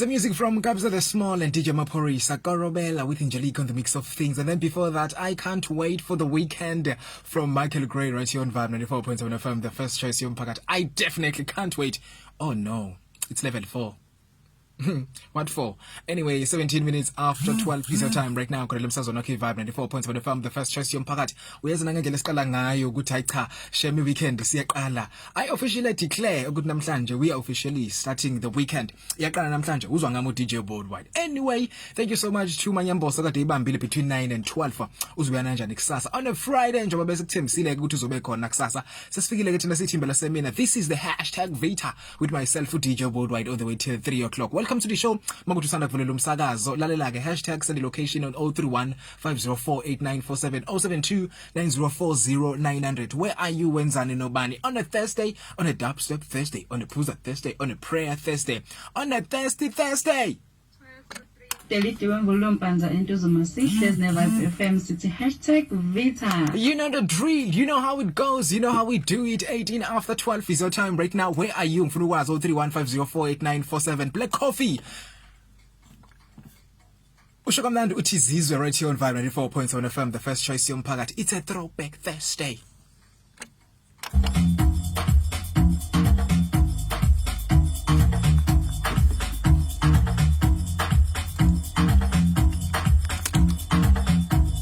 It's a music from Kabza the Small and DJ Mapori, Sakarobella with Angelique on the mix of things. And then before that, I Can't Wait for the Weekend from Michael Gray right here on Vibe 94.7 FM, the first choice Yompakat. I definitely can't wait. Oh no, it's level 4. What for? Anyway, 17 minutes after 12 is your time right now. Kodela msazwana okay Vibe 94.7 FM, the first choice yomphakathi. Uyazana ngendlela esiqala ngayo ukuthi hayi cha, shame weekend siyaqala. I officially declare ukuthi namhlanje we are officially starting the weekend. Iyaqala namhlanje uzwa ngamo DJ Worldwide. Anyway, thank you so much to Manyambosa kade ibambile between 9 and 12. Uzuyana kanjani kusasa? On a Friday njengoba bese kuthembisile ukuthi uzobe khona kusasa. Sesifikile ke thina sithimbela semina. This is the #Vita with myself DJ Worldwide all the way till 3 o'clock. Welcome to the show. Makuthi usanda kuvulela umsakazo. Lalela ke #send the location on 031 504 8947 072 9040 900. Where are you wenzani nobani? On a Thursday, on a dubstep Thursday, on a Pooza Thursday, on a prayer Thursday, on a thirsty Thursday. #Vita. You know the drill, you know how it goes, you know how we do it. 18 after 12 is your time right now. Where are you? 031 Black Coffee. Ushokamnandi uthi zizwe right here on Vibe 94.7 FM, the first choice yomphakathi. It's a throwback Thursday.